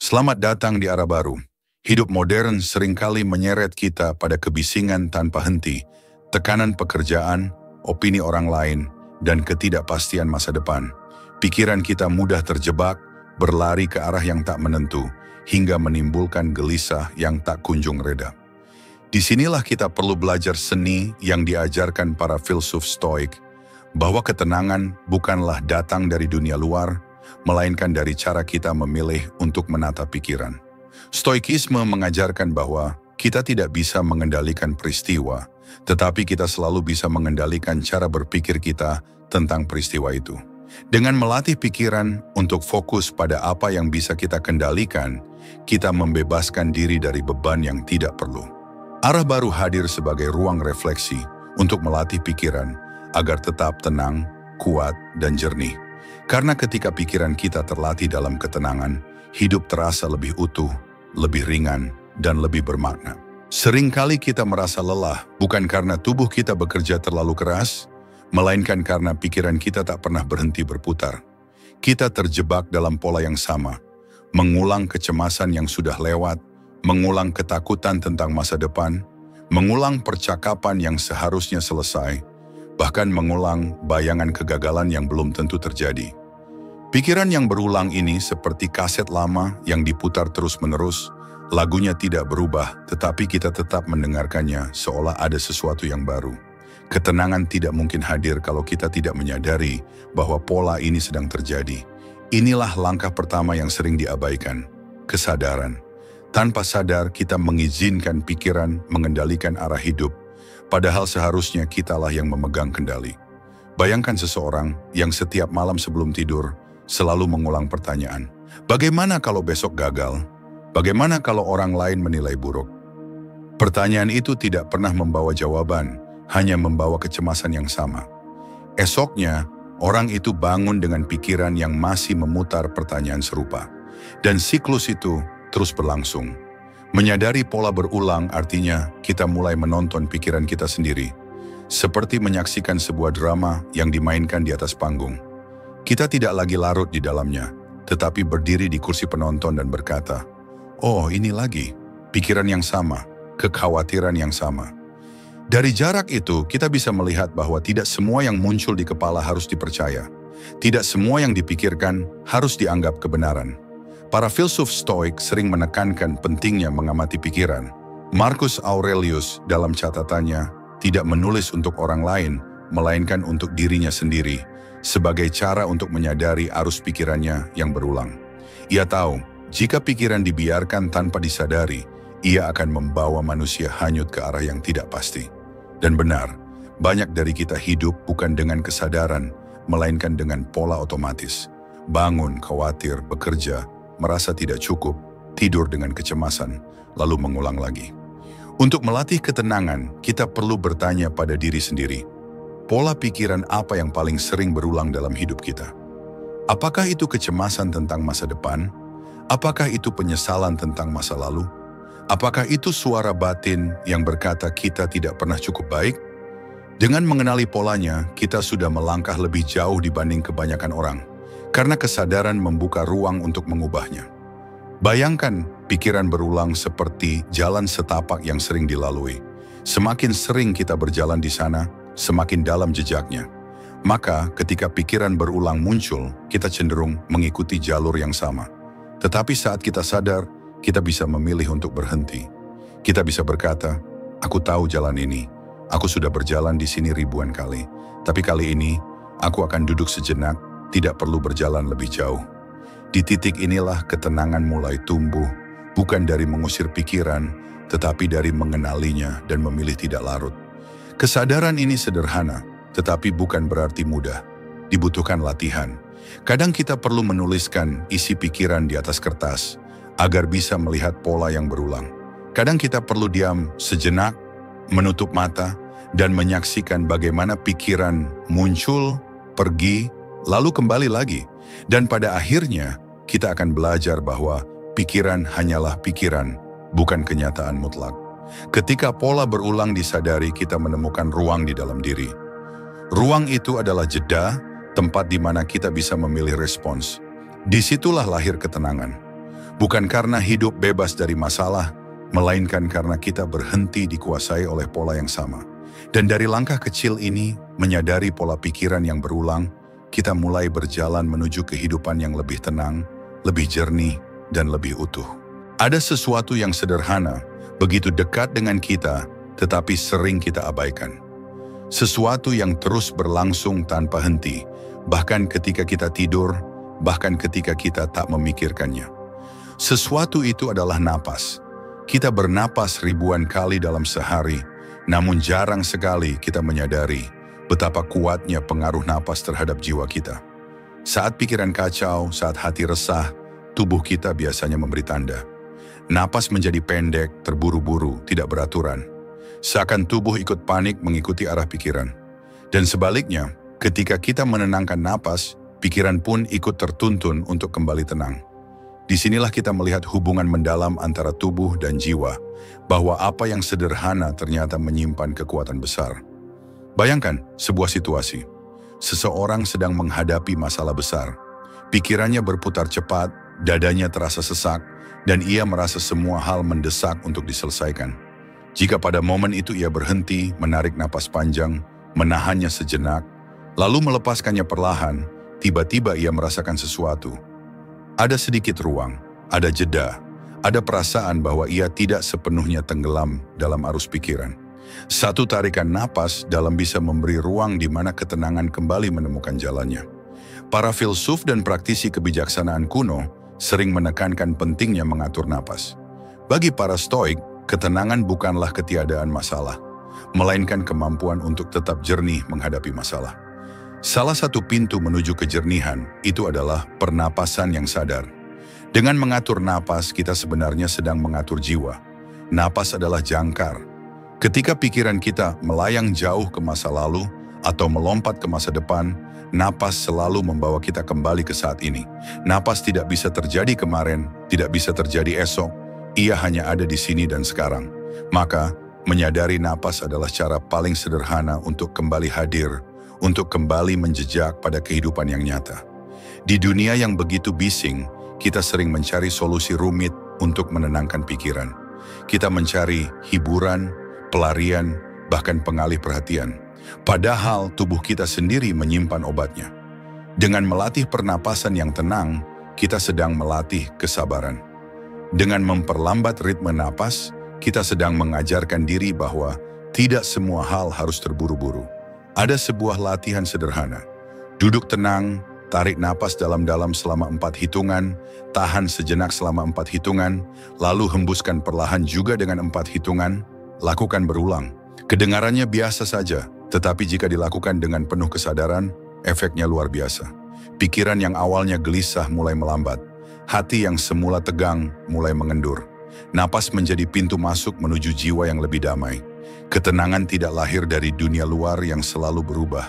Selamat datang di Arah Baru. Hidup modern seringkali menyeret kita pada kebisingan tanpa henti, tekanan pekerjaan, opini orang lain, dan ketidakpastian masa depan. Pikiran kita mudah terjebak, berlari ke arah yang tak menentu, hingga menimbulkan gelisah yang tak kunjung reda. Disinilah kita perlu belajar seni yang diajarkan para filsuf Stoik, bahwa ketenangan bukanlah datang dari dunia luar, melainkan dari cara kita memilih untuk menata pikiran. Stoikisme mengajarkan bahwa kita tidak bisa mengendalikan peristiwa, tetapi kita selalu bisa mengendalikan cara berpikir kita tentang peristiwa itu. Dengan melatih pikiran untuk fokus pada apa yang bisa kita kendalikan, kita membebaskan diri dari beban yang tidak perlu. Arah Baru hadir sebagai ruang refleksi untuk melatih pikiran agar tetap tenang, kuat, dan jernih. Karena ketika pikiran kita terlatih dalam ketenangan, hidup terasa lebih utuh, lebih ringan, dan lebih bermakna. Seringkali kita merasa lelah bukan karena tubuh kita bekerja terlalu keras, melainkan karena pikiran kita tak pernah berhenti berputar. Kita terjebak dalam pola yang sama, mengulang kecemasan yang sudah lewat, mengulang ketakutan tentang masa depan, mengulang percakapan yang seharusnya selesai, bahkan mengulang bayangan kegagalan yang belum tentu terjadi. Pikiran yang berulang ini seperti kaset lama yang diputar terus-menerus, lagunya tidak berubah, tetapi kita tetap mendengarkannya seolah ada sesuatu yang baru. Ketenangan tidak mungkin hadir kalau kita tidak menyadari bahwa pola ini sedang terjadi. Inilah langkah pertama yang sering diabaikan, kesadaran. Tanpa sadar, kita mengizinkan pikiran mengendalikan arah hidup, padahal seharusnya kitalah yang memegang kendali. Bayangkan seseorang yang setiap malam sebelum tidur selalu mengulang pertanyaan, bagaimana kalau besok gagal? Bagaimana kalau orang lain menilai buruk? Pertanyaan itu tidak pernah membawa jawaban, hanya membawa kecemasan yang sama. Esoknya, orang itu bangun dengan pikiran yang masih memutar pertanyaan serupa. Dan siklus itu terus berlangsung. Menyadari pola berulang artinya kita mulai menonton pikiran kita sendiri, seperti menyaksikan sebuah drama yang dimainkan di atas panggung. Kita tidak lagi larut di dalamnya, tetapi berdiri di kursi penonton dan berkata, "Oh, ini lagi, pikiran yang sama, kekhawatiran yang sama." Dari jarak itu, kita bisa melihat bahwa tidak semua yang muncul di kepala harus dipercaya. Tidak semua yang dipikirkan harus dianggap kebenaran. Para filsuf Stoik sering menekankan pentingnya mengamati pikiran. Marcus Aurelius dalam catatannya tidak menulis untuk orang lain, melainkan untuk dirinya sendiri, sebagai cara untuk menyadari arus pikirannya yang berulang. Ia tahu, jika pikiran dibiarkan tanpa disadari, ia akan membawa manusia hanyut ke arah yang tidak pasti. Dan benar, banyak dari kita hidup bukan dengan kesadaran, melainkan dengan pola otomatis. Bangun, khawatir, bekerja, merasa tidak cukup, tidur dengan kecemasan, lalu mengulang lagi. Untuk melatih ketenangan, kita perlu bertanya pada diri sendiri, pola pikiran apa yang paling sering berulang dalam hidup kita? Apakah itu kecemasan tentang masa depan? Apakah itu penyesalan tentang masa lalu? Apakah itu suara batin yang berkata kita tidak pernah cukup baik? Dengan mengenali polanya, kita sudah melangkah lebih jauh dibanding kebanyakan orang, karena kesadaran membuka ruang untuk mengubahnya. Bayangkan pikiran berulang seperti jalan setapak yang sering dilalui. Semakin sering kita berjalan di sana, semakin dalam jejaknya. Maka ketika pikiran berulang muncul, kita cenderung mengikuti jalur yang sama. Tetapi saat kita sadar, kita bisa memilih untuk berhenti. Kita bisa berkata, aku tahu jalan ini, aku sudah berjalan di sini ribuan kali. Tapi kali ini, aku akan duduk sejenak, tidak perlu berjalan lebih jauh. Di titik inilah ketenangan mulai tumbuh, bukan dari mengusir pikiran, tetapi dari mengenalinya dan memilih tidak larut. Kesadaran ini sederhana, tetapi bukan berarti mudah. Dibutuhkan latihan. Kadang kita perlu menuliskan isi pikiran di atas kertas, agar bisa melihat pola yang berulang. Kadang kita perlu diam sejenak, menutup mata, dan menyaksikan bagaimana pikiran muncul, pergi, lalu kembali lagi. Dan pada akhirnya, kita akan belajar bahwa pikiran hanyalah pikiran, bukan kenyataan mutlak. Ketika pola berulang disadari, kita menemukan ruang di dalam diri. Ruang itu adalah jeda, tempat di mana kita bisa memilih respons. Disitulah lahir ketenangan. Bukan karena hidup bebas dari masalah, melainkan karena kita berhenti dikuasai oleh pola yang sama. Dan dari langkah kecil ini, menyadari pola pikiran yang berulang, kita mulai berjalan menuju kehidupan yang lebih tenang, lebih jernih, dan lebih utuh. Ada sesuatu yang sederhana, begitu dekat dengan kita, tetapi sering kita abaikan. Sesuatu yang terus berlangsung tanpa henti, bahkan ketika kita tidur, bahkan ketika kita tak memikirkannya. Sesuatu itu adalah napas. Kita bernapas ribuan kali dalam sehari, namun jarang sekali kita menyadari betapa kuatnya pengaruh napas terhadap jiwa kita. Saat pikiran kacau, saat hati resah, tubuh kita biasanya memberi tanda. Napas menjadi pendek, terburu-buru, tidak beraturan. Seakan tubuh ikut panik mengikuti arah pikiran. Dan sebaliknya, ketika kita menenangkan napas, pikiran pun ikut tertuntun untuk kembali tenang. Disinilah kita melihat hubungan mendalam antara tubuh dan jiwa, bahwa apa yang sederhana ternyata menyimpan kekuatan besar. Bayangkan sebuah situasi. Seseorang sedang menghadapi masalah besar. Pikirannya berputar cepat, dadanya terasa sesak, dan ia merasa semua hal mendesak untuk diselesaikan. Jika pada momen itu ia berhenti, menarik napas panjang, menahannya sejenak, lalu melepaskannya perlahan, tiba-tiba ia merasakan sesuatu. Ada sedikit ruang, ada jeda, ada perasaan bahwa ia tidak sepenuhnya tenggelam dalam arus pikiran. Satu tarikan napas dalam bisa memberi ruang di mana ketenangan kembali menemukan jalannya. Para filsuf dan praktisi kebijaksanaan kuno sering menekankan pentingnya mengatur napas. Bagi para Stoik, ketenangan bukanlah ketiadaan masalah, melainkan kemampuan untuk tetap jernih menghadapi masalah. Salah satu pintu menuju kejernihan itu adalah pernapasan yang sadar. Dengan mengatur napas, kita sebenarnya sedang mengatur jiwa. Napas adalah jangkar. Ketika pikiran kita melayang jauh ke masa lalu atau melompat ke masa depan, napas selalu membawa kita kembali ke saat ini. Napas tidak bisa terjadi kemarin, tidak bisa terjadi esok. Ia hanya ada di sini dan sekarang. Maka, menyadari napas adalah cara paling sederhana untuk kembali hadir, untuk kembali menjejak pada kehidupan yang nyata. Di dunia yang begitu bising, kita sering mencari solusi rumit untuk menenangkan pikiran. Kita mencari hiburan, pelarian, bahkan pengalih perhatian. Padahal tubuh kita sendiri menyimpan obatnya. Dengan melatih pernapasan yang tenang, kita sedang melatih kesabaran. Dengan memperlambat ritme napas, kita sedang mengajarkan diri bahwa tidak semua hal harus terburu-buru. Ada sebuah latihan sederhana. Duduk tenang, tarik napas dalam-dalam selama 4 hitungan, tahan sejenak selama 4 hitungan, lalu hembuskan perlahan juga dengan 4 hitungan, lakukan berulang. Kedengarannya biasa saja, tetapi jika dilakukan dengan penuh kesadaran, efeknya luar biasa. Pikiran yang awalnya gelisah mulai melambat. Hati yang semula tegang mulai mengendur. Napas menjadi pintu masuk menuju jiwa yang lebih damai. Ketenangan tidak lahir dari dunia luar yang selalu berubah,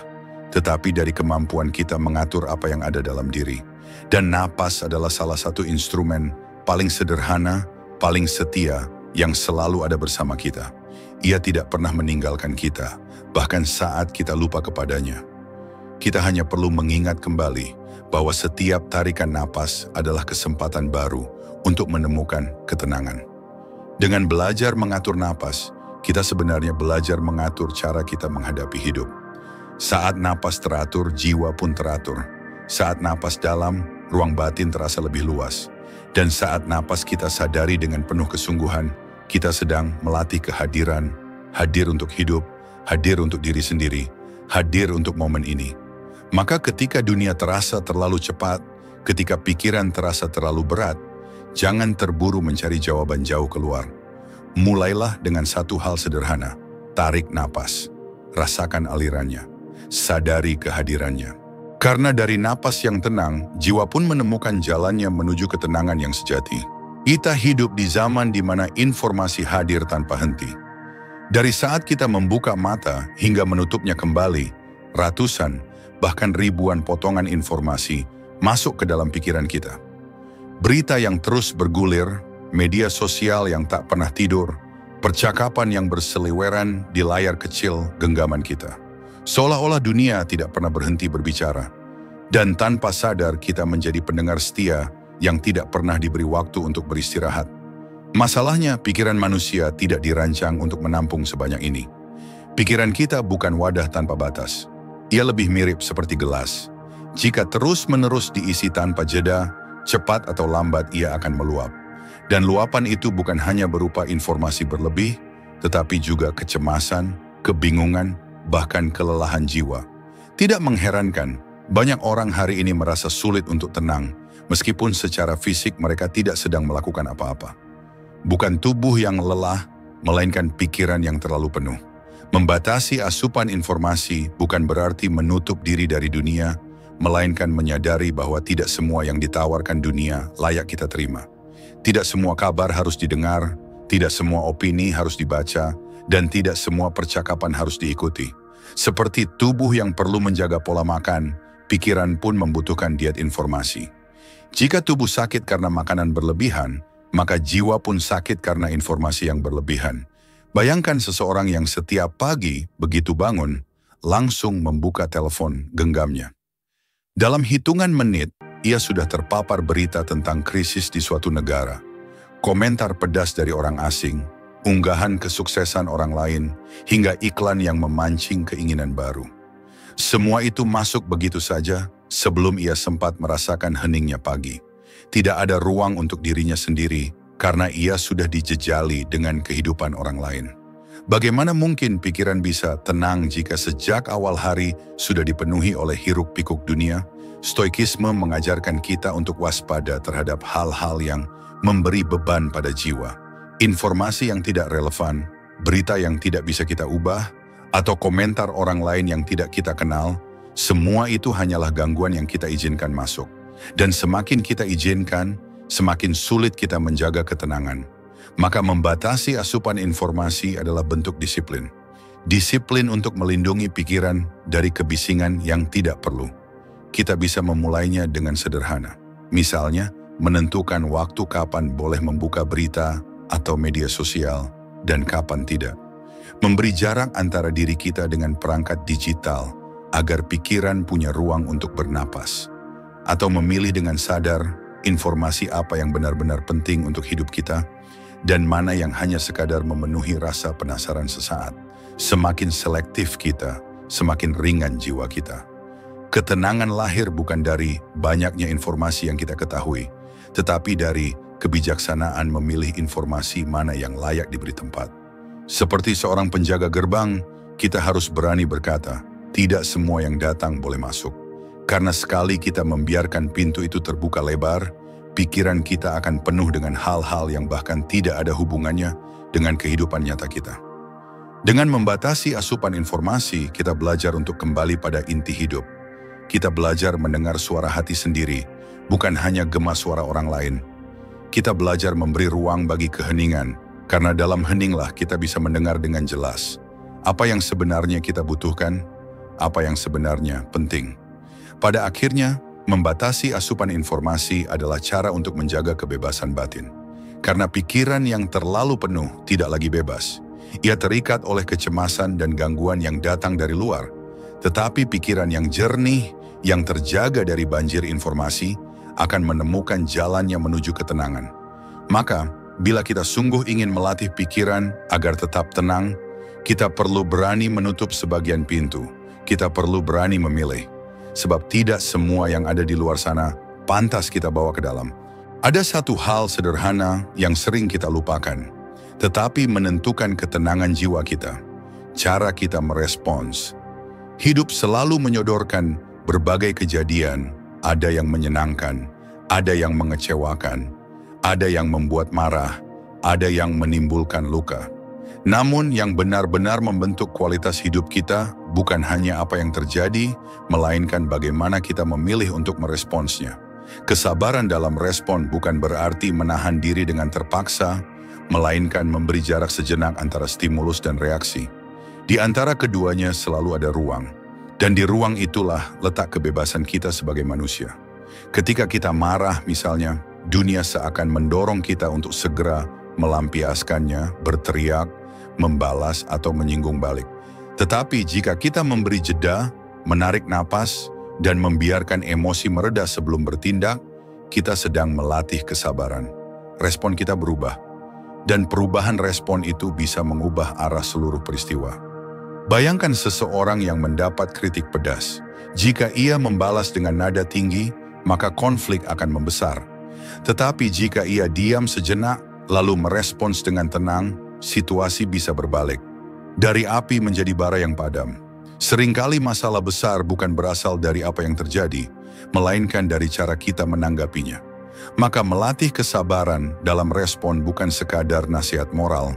tetapi dari kemampuan kita mengatur apa yang ada dalam diri. Dan napas adalah salah satu instrumen paling sederhana, paling setia, yang selalu ada bersama kita. Ia tidak pernah meninggalkan kita, bahkan saat kita lupa kepadanya. Kita hanya perlu mengingat kembali bahwa setiap tarikan napas adalah kesempatan baru untuk menemukan ketenangan. Dengan belajar mengatur napas, kita sebenarnya belajar mengatur cara kita menghadapi hidup. Saat napas teratur, jiwa pun teratur. Saat napas dalam, ruang batin terasa lebih luas. Dan saat napas kita sadari dengan penuh kesungguhan, kita sedang melatih kehadiran, hadir untuk hidup, hadir untuk diri sendiri, hadir untuk momen ini. Maka ketika dunia terasa terlalu cepat, ketika pikiran terasa terlalu berat, jangan terburu mencari jawaban jauh keluar. Mulailah dengan satu hal sederhana, tarik napas, rasakan alirannya, sadari kehadirannya. Karena dari napas yang tenang, jiwa pun menemukan jalannya menuju ketenangan yang sejati. Kita hidup di zaman di mana informasi hadir tanpa henti. Dari saat kita membuka mata hingga menutupnya kembali, ratusan, bahkan ribuan potongan informasi masuk ke dalam pikiran kita. Berita yang terus bergulir, media sosial yang tak pernah tidur, percakapan yang berseliweran di layar kecil genggaman kita. Seolah-olah dunia tidak pernah berhenti berbicara. Dan tanpa sadar kita menjadi pendengar setia yang tidak pernah diberi waktu untuk beristirahat. Masalahnya, pikiran manusia tidak dirancang untuk menampung sebanyak ini. Pikiran kita bukan wadah tanpa batas. Ia lebih mirip seperti gelas. Jika terus-menerus diisi tanpa jeda, cepat atau lambat ia akan meluap. Dan luapan itu bukan hanya berupa informasi berlebih, tetapi juga kecemasan, kebingungan, bahkan kelelahan jiwa. Tidak mengherankan, banyak orang hari ini merasa sulit untuk tenang, meskipun secara fisik mereka tidak sedang melakukan apa-apa. Bukan tubuh yang lelah, melainkan pikiran yang terlalu penuh. Membatasi asupan informasi bukan berarti menutup diri dari dunia, melainkan menyadari bahwa tidak semua yang ditawarkan dunia layak kita terima. Tidak semua kabar harus didengar, tidak semua opini harus dibaca, dan tidak semua percakapan harus diikuti. Seperti tubuh yang perlu menjaga pola makan, pikiran pun membutuhkan diet informasi. Jika tubuh sakit karena makanan berlebihan, maka jiwa pun sakit karena informasi yang berlebihan. Bayangkan seseorang yang setiap pagi begitu bangun, langsung membuka telepon genggamnya. Dalam hitungan menit, ia sudah terpapar berita tentang krisis di suatu negara, komentar pedas dari orang asing, unggahan kesuksesan orang lain, hingga iklan yang memancing keinginan baru. Semua itu masuk begitu saja sebelum ia sempat merasakan heningnya pagi. Tidak ada ruang untuk dirinya sendiri karena ia sudah dijejali dengan kehidupan orang lain. Bagaimana mungkin pikiran bisa tenang jika sejak awal hari sudah dipenuhi oleh hiruk-pikuk dunia? Stoikisme mengajarkan kita untuk waspada terhadap hal-hal yang memberi beban pada jiwa. Informasi yang tidak relevan, berita yang tidak bisa kita ubah, atau komentar orang lain yang tidak kita kenal, semua itu hanyalah gangguan yang kita izinkan masuk. Dan semakin kita izinkan, semakin sulit kita menjaga ketenangan. Maka membatasi asupan informasi adalah bentuk disiplin. Disiplin untuk melindungi pikiran dari kebisingan yang tidak perlu. Kita bisa memulainya dengan sederhana. Misalnya, menentukan waktu kapan boleh membuka berita atau media sosial dan kapan tidak. Memberi jarak antara diri kita dengan perangkat digital agar pikiran punya ruang untuk bernapas. Atau memilih dengan sadar informasi apa yang benar-benar penting untuk hidup kita dan mana yang hanya sekadar memenuhi rasa penasaran sesaat. Semakin selektif kita, semakin ringan jiwa kita. Ketenangan lahir bukan dari banyaknya informasi yang kita ketahui, tetapi dari kebijaksanaan memilih informasi mana yang layak diberi tempat. Seperti seorang penjaga gerbang, kita harus berani berkata, tidak semua yang datang boleh masuk. Karena sekali kita membiarkan pintu itu terbuka lebar, pikiran kita akan penuh dengan hal-hal yang bahkan tidak ada hubungannya dengan kehidupan nyata kita. Dengan membatasi asupan informasi, kita belajar untuk kembali pada inti hidup. Kita belajar mendengar suara hati sendiri, bukan hanya gema suara orang lain. Kita belajar memberi ruang bagi keheningan, karena dalam heninglah kita bisa mendengar dengan jelas apa yang sebenarnya kita butuhkan, apa yang sebenarnya penting. Pada akhirnya, membatasi asupan informasi adalah cara untuk menjaga kebebasan batin. Karena pikiran yang terlalu penuh tidak lagi bebas. Ia terikat oleh kecemasan dan gangguan yang datang dari luar. Tetapi pikiran yang jernih, yang terjaga dari banjir informasi, akan menemukan jalannya menuju ketenangan. Maka, bila kita sungguh ingin melatih pikiran agar tetap tenang, kita perlu berani menutup sebagian pintu. Kita perlu berani memilih. Sebab tidak semua yang ada di luar sana pantas kita bawa ke dalam. Ada satu hal sederhana yang sering kita lupakan, tetapi menentukan ketenangan jiwa kita. Cara kita merespons. Hidup selalu menyodorkan berbagai kejadian, ada yang menyenangkan, ada yang mengecewakan, ada yang membuat marah, ada yang menimbulkan luka. Namun yang benar-benar membentuk kualitas hidup kita bukan hanya apa yang terjadi, melainkan bagaimana kita memilih untuk meresponsnya. Kesabaran dalam respon bukan berarti menahan diri dengan terpaksa, melainkan memberi jarak sejenak antara stimulus dan reaksi. Di antara keduanya selalu ada ruang, dan di ruang itulah letak kebebasan kita sebagai manusia. Ketika kita marah misalnya, dunia seakan mendorong kita untuk segera melampiaskannya, berteriak, membalas atau menyinggung balik. Tetapi jika kita memberi jeda, menarik napas, dan membiarkan emosi mereda sebelum bertindak, kita sedang melatih kesabaran. Respon kita berubah, dan perubahan respon itu bisa mengubah arah seluruh peristiwa. Bayangkan seseorang yang mendapat kritik pedas. Jika ia membalas dengan nada tinggi, maka konflik akan membesar. Tetapi jika ia diam sejenak, lalu merespons dengan tenang, situasi bisa berbalik. Dari api menjadi bara yang padam. Seringkali masalah besar bukan berasal dari apa yang terjadi, melainkan dari cara kita menanggapinya. Maka melatih kesabaran dalam respon bukan sekadar nasihat moral,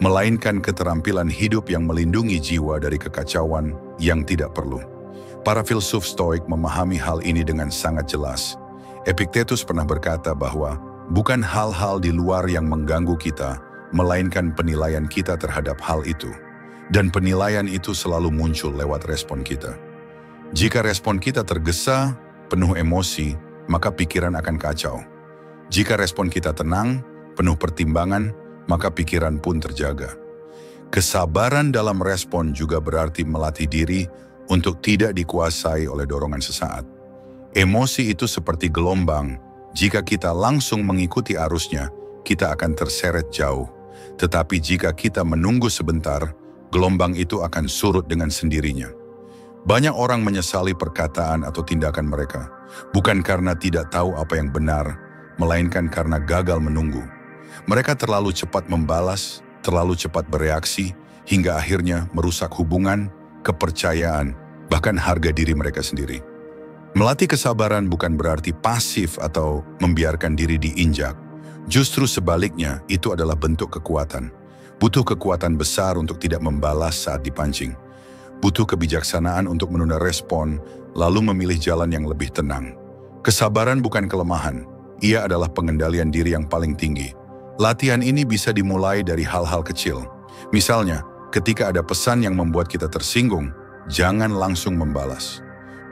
melainkan keterampilan hidup yang melindungi jiwa dari kekacauan yang tidak perlu. Para filsuf Stoik memahami hal ini dengan sangat jelas. Epictetus pernah berkata bahwa bukan hal-hal di luar yang mengganggu kita, melainkan penilaian kita terhadap hal itu. Dan penilaian itu selalu muncul lewat respon kita. Jika respon kita tergesa, penuh emosi, maka pikiran akan kacau. Jika respon kita tenang, penuh pertimbangan, maka pikiran pun terjaga. Kesabaran dalam respon juga berarti melatih diri untuk tidak dikuasai oleh dorongan sesaat. Emosi itu seperti gelombang. Jika kita langsung mengikuti arusnya, kita akan terseret jauh. Tetapi jika kita menunggu sebentar, gelombang itu akan surut dengan sendirinya. Banyak orang menyesali perkataan atau tindakan mereka, bukan karena tidak tahu apa yang benar, melainkan karena gagal menunggu. Mereka terlalu cepat membalas, terlalu cepat bereaksi, hingga akhirnya merusak hubungan, kepercayaan, bahkan harga diri mereka sendiri. Melatih kesabaran bukan berarti pasif atau membiarkan diri diinjak. Justru sebaliknya, itu adalah bentuk kekuatan. Butuh kekuatan besar untuk tidak membalas saat dipancing. Butuh kebijaksanaan untuk menunda respon, lalu memilih jalan yang lebih tenang. Kesabaran bukan kelemahan, ia adalah pengendalian diri yang paling tinggi. Latihan ini bisa dimulai dari hal-hal kecil. Misalnya, ketika ada pesan yang membuat kita tersinggung, jangan langsung membalas.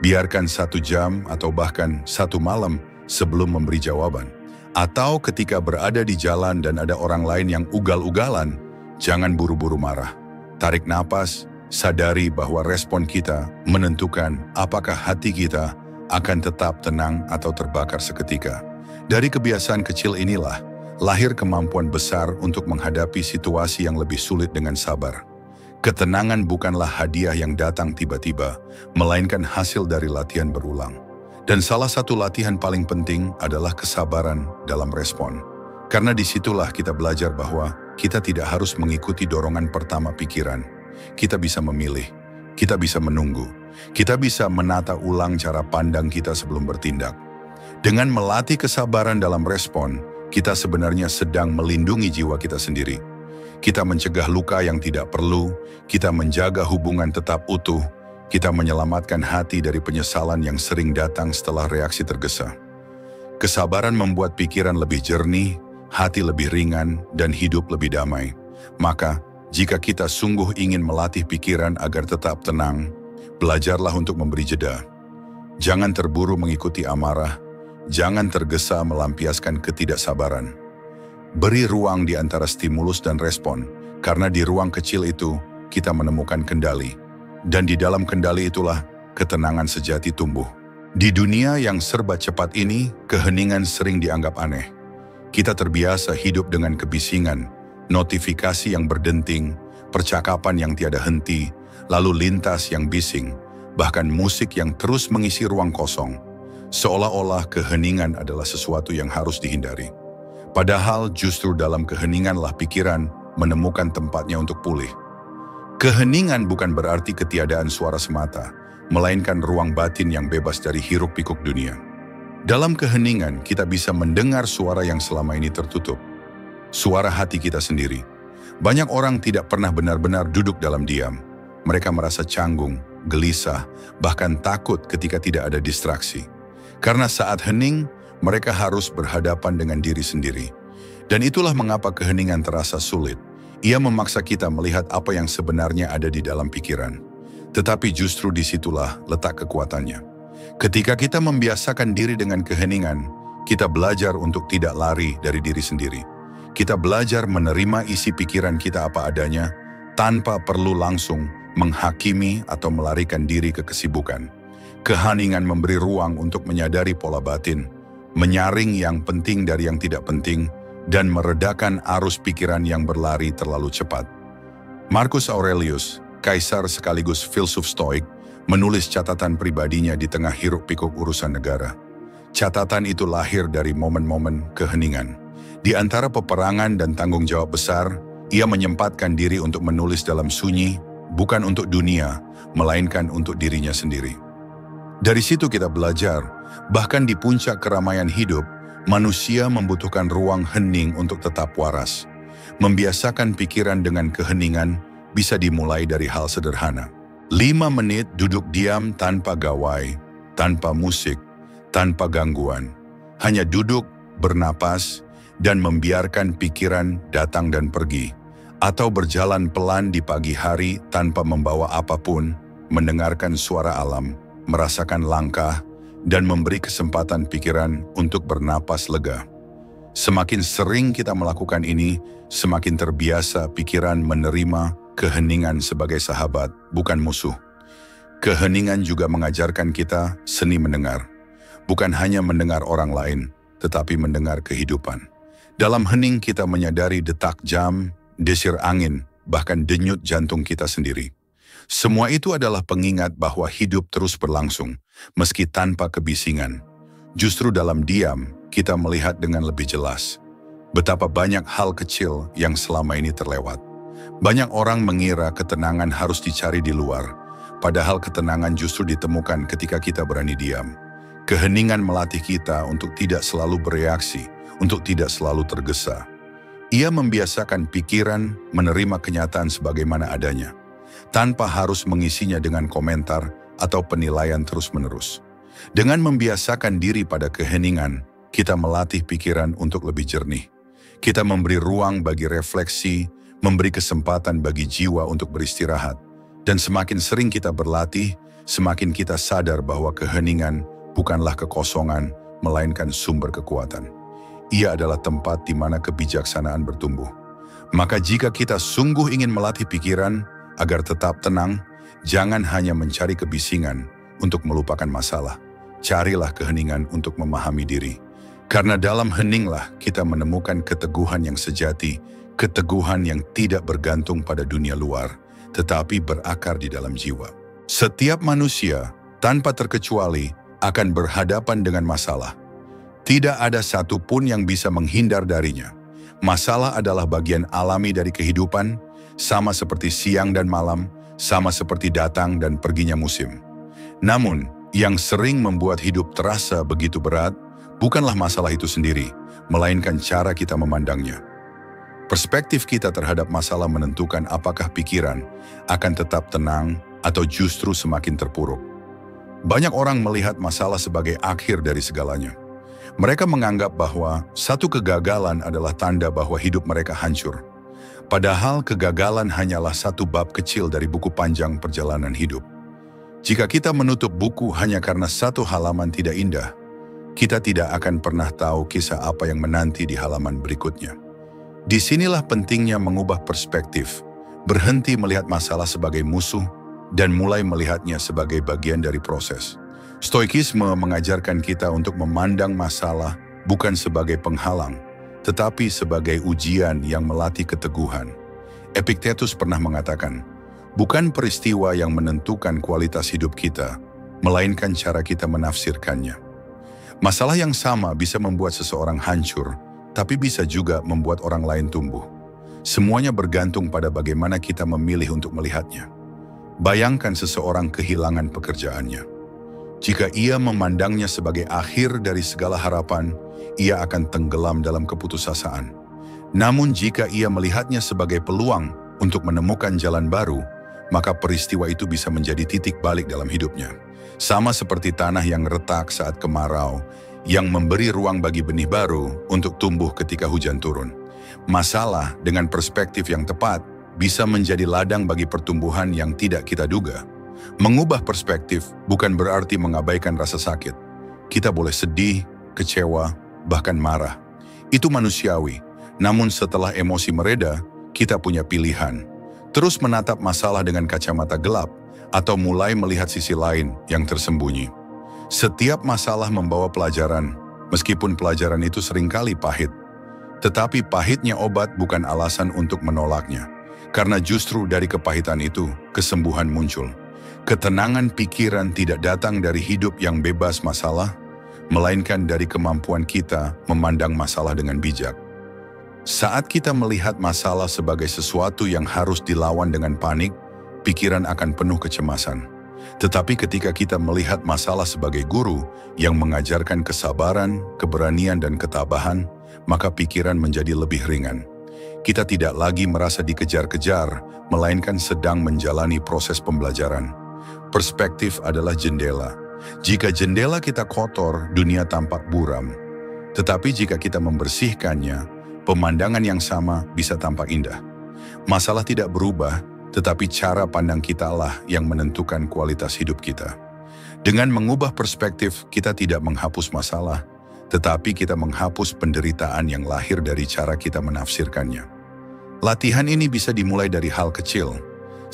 Biarkan 1 jam atau bahkan 1 malam sebelum memberi jawaban. Atau ketika berada di jalan dan ada orang lain yang ugal-ugalan, jangan buru-buru marah. Tarik napas, sadari bahwa respon kita menentukan apakah hati kita akan tetap tenang atau terbakar seketika. Dari kebiasaan kecil inilah, lahir kemampuan besar untuk menghadapi situasi yang lebih sulit dengan sabar. Ketenangan bukanlah hadiah yang datang tiba-tiba, melainkan hasil dari latihan berulang. Dan salah satu latihan paling penting adalah kesabaran dalam respon. Karena disitulah kita belajar bahwa kita tidak harus mengikuti dorongan pertama pikiran. Kita bisa memilih, kita bisa menunggu, kita bisa menata ulang cara pandang kita sebelum bertindak. Dengan melatih kesabaran dalam respon, kita sebenarnya sedang melindungi jiwa kita sendiri. Kita mencegah luka yang tidak perlu, kita menjaga hubungan tetap utuh, kita menyelamatkan hati dari penyesalan yang sering datang setelah reaksi tergesa. Kesabaran membuat pikiran lebih jernih, hati lebih ringan, dan hidup lebih damai. Maka, jika kita sungguh ingin melatih pikiran agar tetap tenang, belajarlah untuk memberi jeda. Jangan terburu mengikuti amarah, jangan tergesa melampiaskan ketidaksabaran. Beri ruang di antara stimulus dan respon, karena di ruang kecil itu kita menemukan kendali. Dan di dalam kendali itulah ketenangan sejati tumbuh. Di dunia yang serba cepat ini, keheningan sering dianggap aneh. Kita terbiasa hidup dengan kebisingan, notifikasi yang berdenting, percakapan yang tiada henti, lalu lintas yang bising, bahkan musik yang terus mengisi ruang kosong. Seolah-olah keheningan adalah sesuatu yang harus dihindari. Padahal justru dalam keheninganlah pikiran menemukan tempatnya untuk pulih. Keheningan bukan berarti ketiadaan suara semata, melainkan ruang batin yang bebas dari hiruk-pikuk dunia. Dalam keheningan, kita bisa mendengar suara yang selama ini tertutup. Suara hati kita sendiri. Banyak orang tidak pernah benar-benar duduk dalam diam. Mereka merasa canggung, gelisah, bahkan takut ketika tidak ada distraksi. Karena saat hening, mereka harus berhadapan dengan diri sendiri. Dan itulah mengapa keheningan terasa sulit. Ia memaksa kita melihat apa yang sebenarnya ada di dalam pikiran. Tetapi justru disitulah letak kekuatannya. Ketika kita membiasakan diri dengan keheningan, kita belajar untuk tidak lari dari diri sendiri. Kita belajar menerima isi pikiran kita apa adanya, tanpa perlu langsung menghakimi atau melarikan diri ke kesibukan. Keheningan memberi ruang untuk menyadari pola batin, menyaring yang penting dari yang tidak penting, dan meredakan arus pikiran yang berlari terlalu cepat. Marcus Aurelius, kaisar sekaligus filsuf Stoik, menulis catatan pribadinya di tengah hiruk-pikuk urusan negara. Catatan itu lahir dari momen-momen keheningan. Di antara peperangan dan tanggung jawab besar, ia menyempatkan diri untuk menulis dalam sunyi, bukan untuk dunia, melainkan untuk dirinya sendiri. Dari situ kita belajar, bahkan di puncak keramaian hidup, manusia membutuhkan ruang hening untuk tetap waras. Membiasakan pikiran dengan keheningan bisa dimulai dari hal sederhana. 5 menit duduk diam tanpa gawai, tanpa musik, tanpa gangguan. Hanya duduk, bernapas, dan membiarkan pikiran datang dan pergi. Atau berjalan pelan di pagi hari tanpa membawa apapun, mendengarkan suara alam, merasakan langkah, dan memberi kesempatan pikiran untuk bernapas lega. Semakin sering kita melakukan ini, semakin terbiasa pikiran menerima keheningan sebagai sahabat, bukan musuh. Keheningan juga mengajarkan kita seni mendengar. Bukan hanya mendengar orang lain, tetapi mendengar kehidupan. Dalam hening kita menyadari detak jam, desir angin, bahkan denyut jantung kita sendiri. Semua itu adalah pengingat bahwa hidup terus berlangsung, meski tanpa kebisingan. Justru dalam diam, kita melihat dengan lebih jelas betapa banyak hal kecil yang selama ini terlewat. Banyak orang mengira ketenangan harus dicari di luar, padahal ketenangan justru ditemukan ketika kita berani diam. Keheningan melatih kita untuk tidak selalu bereaksi, untuk tidak selalu tergesa. Ia membiasakan pikiran menerima kenyataan sebagaimana adanya, tanpa harus mengisinya dengan komentar atau penilaian terus-menerus. Dengan membiasakan diri pada keheningan, kita melatih pikiran untuk lebih jernih. Kita memberi ruang bagi refleksi, memberi kesempatan bagi jiwa untuk beristirahat. Dan semakin sering kita berlatih, semakin kita sadar bahwa keheningan bukanlah kekosongan, melainkan sumber kekuatan. Ia adalah tempat di mana kebijaksanaan bertumbuh. Maka jika kita sungguh ingin melatih pikiran agar tetap tenang, jangan hanya mencari kebisingan untuk melupakan masalah. Carilah keheningan untuk memahami diri. Karena dalam heninglah kita menemukan keteguhan yang sejati, keteguhan yang tidak bergantung pada dunia luar, tetapi berakar di dalam jiwa. Setiap manusia, tanpa terkecuali, akan berhadapan dengan masalah. Tidak ada satupun yang bisa menghindar darinya. Masalah adalah bagian alami dari kehidupan, sama seperti siang dan malam, sama seperti datang dan perginya musim. Namun, yang sering membuat hidup terasa begitu berat, bukanlah masalah itu sendiri, melainkan cara kita memandangnya. Perspektif kita terhadap masalah menentukan apakah pikiran akan tetap tenang atau justru semakin terpuruk. Banyak orang melihat masalah sebagai akhir dari segalanya. Mereka menganggap bahwa satu kegagalan adalah tanda bahwa hidup mereka hancur. Padahal kegagalan hanyalah satu bab kecil dari buku panjang perjalanan hidup. Jika kita menutup buku hanya karena satu halaman tidak indah, kita tidak akan pernah tahu kisah apa yang menanti di halaman berikutnya. Disinilah pentingnya mengubah perspektif, berhenti melihat masalah sebagai musuh, dan mulai melihatnya sebagai bagian dari proses. Stoikisme mengajarkan kita untuk memandang masalah bukan sebagai penghalang, tetapi sebagai ujian yang melatih keteguhan. Epictetus pernah mengatakan, bukan peristiwa yang menentukan kualitas hidup kita, melainkan cara kita menafsirkannya. Masalah yang sama bisa membuat seseorang hancur, tapi bisa juga membuat orang lain tumbuh. Semuanya bergantung pada bagaimana kita memilih untuk melihatnya. Bayangkan seseorang kehilangan pekerjaannya. Jika ia memandangnya sebagai akhir dari segala harapan, ia akan tenggelam dalam keputusasaan. Namun jika ia melihatnya sebagai peluang untuk menemukan jalan baru, maka peristiwa itu bisa menjadi titik balik dalam hidupnya. Sama seperti tanah yang retak saat kemarau, yang memberi ruang bagi benih baru untuk tumbuh ketika hujan turun. Masalah dengan perspektif yang tepat bisa menjadi ladang bagi pertumbuhan yang tidak kita duga. Mengubah perspektif bukan berarti mengabaikan rasa sakit. Kita boleh sedih, kecewa, bahkan marah. Itu manusiawi. Namun setelah emosi mereda, kita punya pilihan. Terus menatap masalah dengan kacamata gelap, atau mulai melihat sisi lain yang tersembunyi. Setiap masalah membawa pelajaran, meskipun pelajaran itu seringkali pahit. Tetapi pahitnya obat bukan alasan untuk menolaknya, karena justru dari kepahitan itu, kesembuhan muncul. Ketenangan pikiran tidak datang dari hidup yang bebas masalah, melainkan dari kemampuan kita memandang masalah dengan bijak. Saat kita melihat masalah sebagai sesuatu yang harus dilawan dengan panik, pikiran akan penuh kecemasan. Tetapi ketika kita melihat masalah sebagai guru yang mengajarkan kesabaran, keberanian, dan ketabahan, maka pikiran menjadi lebih ringan. Kita tidak lagi merasa dikejar-kejar, melainkan sedang menjalani proses pembelajaran. Perspektif adalah jendela. Jika jendela kita kotor, dunia tampak buram. Tetapi jika kita membersihkannya, pemandangan yang sama bisa tampak indah. Masalah tidak berubah, tetapi cara pandang kitalah yang menentukan kualitas hidup kita. Dengan mengubah perspektif, kita tidak menghapus masalah, tetapi kita menghapus penderitaan yang lahir dari cara kita menafsirkannya. Latihan ini bisa dimulai dari hal kecil.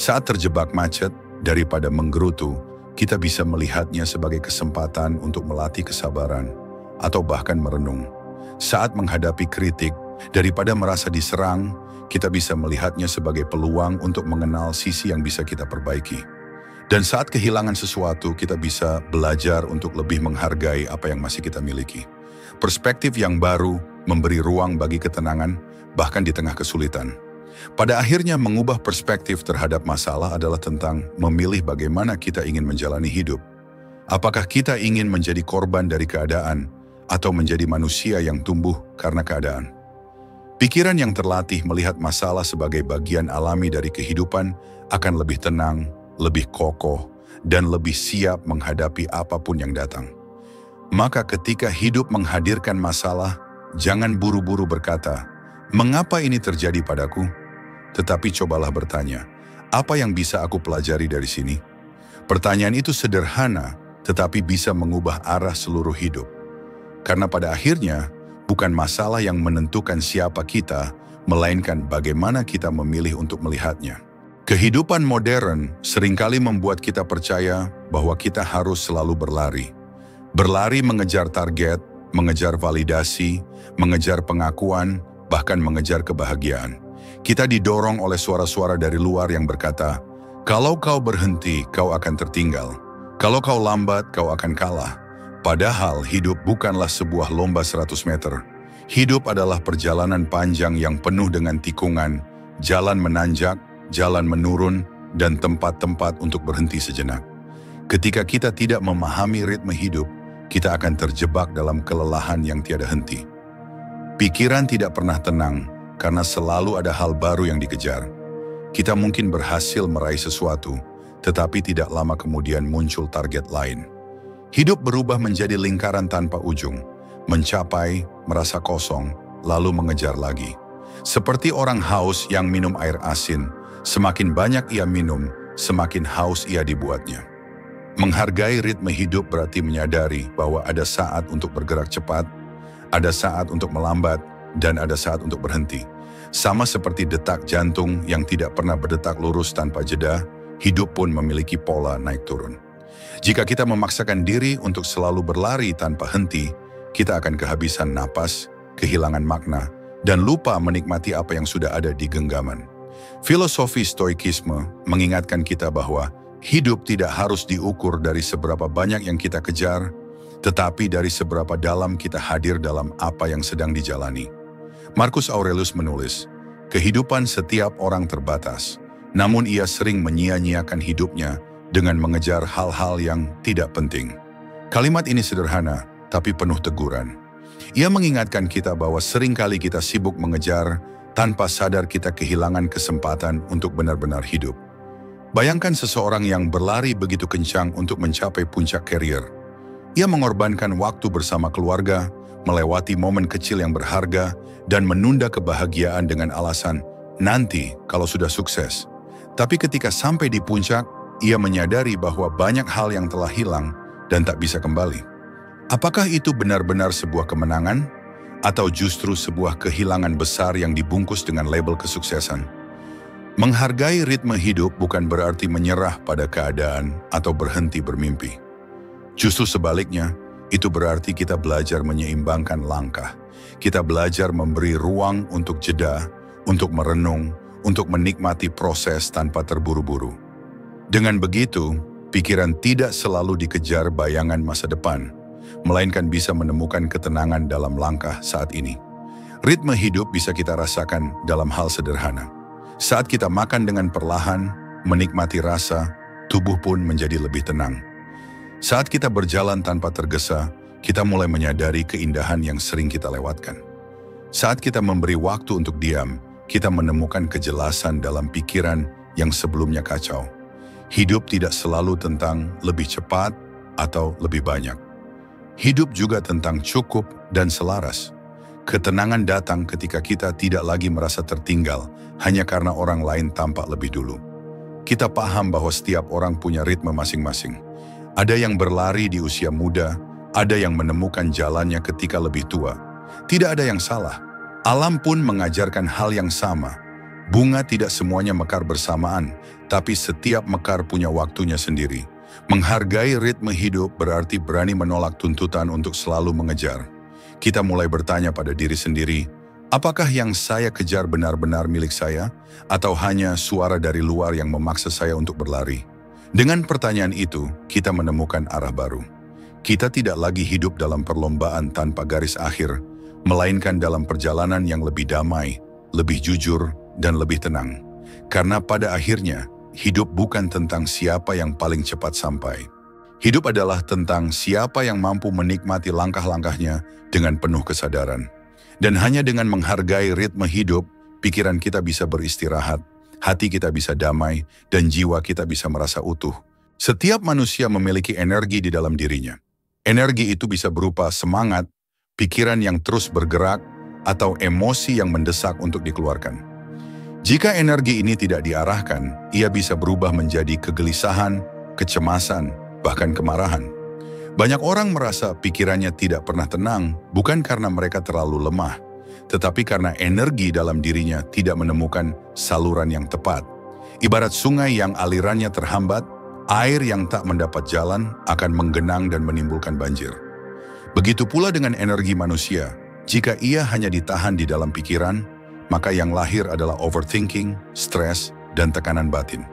Saat terjebak macet, daripada menggerutu, kita bisa melihatnya sebagai kesempatan untuk melatih kesabaran, atau bahkan merenung. Saat menghadapi kritik, daripada merasa diserang, kita bisa melihatnya sebagai peluang untuk mengenal sisi yang bisa kita perbaiki. Dan saat kehilangan sesuatu, kita bisa belajar untuk lebih menghargai apa yang masih kita miliki. Perspektif yang baru memberi ruang bagi ketenangan, bahkan di tengah kesulitan. Pada akhirnya, mengubah perspektif terhadap masalah adalah tentang memilih bagaimana kita ingin menjalani hidup. Apakah kita ingin menjadi korban dari keadaan, atau menjadi manusia yang tumbuh karena keadaan? Pikiran yang terlatih melihat masalah sebagai bagian alami dari kehidupan akan lebih tenang, lebih kokoh, dan lebih siap menghadapi apapun yang datang. Maka ketika hidup menghadirkan masalah, jangan buru-buru berkata, "Mengapa ini terjadi padaku?" Tetapi cobalah bertanya, "Apa yang bisa aku pelajari dari sini?" Pertanyaan itu sederhana, tetapi bisa mengubah arah seluruh hidup. Karena pada akhirnya, bukan masalah yang menentukan siapa kita, melainkan bagaimana kita memilih untuk melihatnya. Kehidupan modern seringkali membuat kita percaya bahwa kita harus selalu berlari. Berlari mengejar target, mengejar validasi, mengejar pengakuan, bahkan mengejar kebahagiaan. Kita didorong oleh suara-suara dari luar yang berkata, "Kalau kau berhenti, kau akan tertinggal. Kalau kau lambat, kau akan kalah." Padahal hidup bukanlah sebuah lomba 100 meter. Hidup adalah perjalanan panjang yang penuh dengan tikungan, jalan menanjak, jalan menurun, dan tempat-tempat untuk berhenti sejenak. Ketika kita tidak memahami ritme hidup, kita akan terjebak dalam kelelahan yang tiada henti. Pikiran tidak pernah tenang karena selalu ada hal baru yang dikejar. Kita mungkin berhasil meraih sesuatu, tetapi tidak lama kemudian muncul target lain. Hidup berubah menjadi lingkaran tanpa ujung, mencapai, merasa kosong, lalu mengejar lagi. Seperti orang haus yang minum air asin, semakin banyak ia minum, semakin haus ia dibuatnya. Menghargai ritme hidup berarti menyadari bahwa ada saat untuk bergerak cepat, ada saat untuk melambat, dan ada saat untuk berhenti. Sama seperti detak jantung yang tidak pernah berdetak lurus tanpa jeda, hidup pun memiliki pola naik turun. Jika kita memaksakan diri untuk selalu berlari tanpa henti, kita akan kehabisan napas, kehilangan makna, dan lupa menikmati apa yang sudah ada di genggaman. Filosofi Stoikisme mengingatkan kita bahwa hidup tidak harus diukur dari seberapa banyak yang kita kejar, tetapi dari seberapa dalam kita hadir dalam apa yang sedang dijalani. Marcus Aurelius menulis, "Kehidupan setiap orang terbatas, namun ia sering menyia-nyiakan hidupnya dengan mengejar hal-hal yang tidak penting." Kalimat ini sederhana, tapi penuh teguran. Ia mengingatkan kita bahwa seringkali kita sibuk mengejar, tanpa sadar kita kehilangan kesempatan untuk benar-benar hidup. Bayangkan seseorang yang berlari begitu kencang untuk mencapai puncak karier. Ia mengorbankan waktu bersama keluarga, melewati momen kecil yang berharga, dan menunda kebahagiaan dengan alasan, "Nanti kalau sudah sukses." Tapi ketika sampai di puncak, ia menyadari bahwa banyak hal yang telah hilang dan tak bisa kembali. Apakah itu benar-benar sebuah kemenangan? Atau justru sebuah kehilangan besar yang dibungkus dengan label kesuksesan? Menghargai ritme hidup bukan berarti menyerah pada keadaan atau berhenti bermimpi. Justru sebaliknya, Itu berarti kita belajar menyeimbangkan langkah. Kita belajar memberi ruang untuk jeda, untuk merenung, untuk menikmati proses tanpa terburu-buru. Dengan begitu, pikiran tidak selalu dikejar bayangan masa depan, melainkan bisa menemukan ketenangan dalam langkah saat ini. Ritme hidup bisa kita rasakan dalam hal sederhana. Saat kita makan dengan perlahan, menikmati rasa, tubuh pun menjadi lebih tenang. Saat kita berjalan tanpa tergesa, kita mulai menyadari keindahan yang sering kita lewatkan. Saat kita memberi waktu untuk diam, kita menemukan kejelasan dalam pikiran yang sebelumnya kacau. Hidup tidak selalu tentang lebih cepat atau lebih banyak. Hidup juga tentang cukup dan selaras. Ketenangan datang ketika kita tidak lagi merasa tertinggal hanya karena orang lain tampak lebih dulu. Kita paham bahwa setiap orang punya ritme masing-masing. Ada yang berlari di usia muda, ada yang menemukan jalannya ketika lebih tua. Tidak ada yang salah. Alam pun mengajarkan hal yang sama. Bunga tidak semuanya mekar bersamaan, tapi setiap mekar punya waktunya sendiri. Menghargai ritme hidup berarti berani menolak tuntutan untuk selalu mengejar. Kita mulai bertanya pada diri sendiri, apakah yang saya kejar benar-benar milik saya, atau hanya suara dari luar yang memaksa saya untuk berlari? Dengan pertanyaan itu, kita menemukan arah baru. Kita tidak lagi hidup dalam perlombaan tanpa garis akhir, melainkan dalam perjalanan yang lebih damai, lebih jujur, dan lebih tenang. Karena pada akhirnya, hidup bukan tentang siapa yang paling cepat sampai. Hidup adalah tentang siapa yang mampu menikmati langkah-langkahnya dengan penuh kesadaran. Dan hanya dengan menghargai ritme hidup, pikiran kita bisa beristirahat, hati kita bisa damai, dan jiwa kita bisa merasa utuh. Setiap manusia memiliki energi di dalam dirinya. Energi itu bisa berupa semangat, pikiran yang terus bergerak, atau emosi yang mendesak untuk dikeluarkan. Jika energi ini tidak diarahkan, ia bisa berubah menjadi kegelisahan, kecemasan, bahkan kemarahan. Banyak orang merasa pikirannya tidak pernah tenang, bukan karena mereka terlalu lemah, tetapi karena energi dalam dirinya tidak menemukan saluran yang tepat. Ibarat sungai yang alirannya terhambat, air yang tak mendapat jalan akan menggenang dan menimbulkan banjir. Begitu pula dengan energi manusia, jika ia hanya ditahan di dalam pikiran, maka yang lahir adalah overthinking, stres, dan tekanan batin.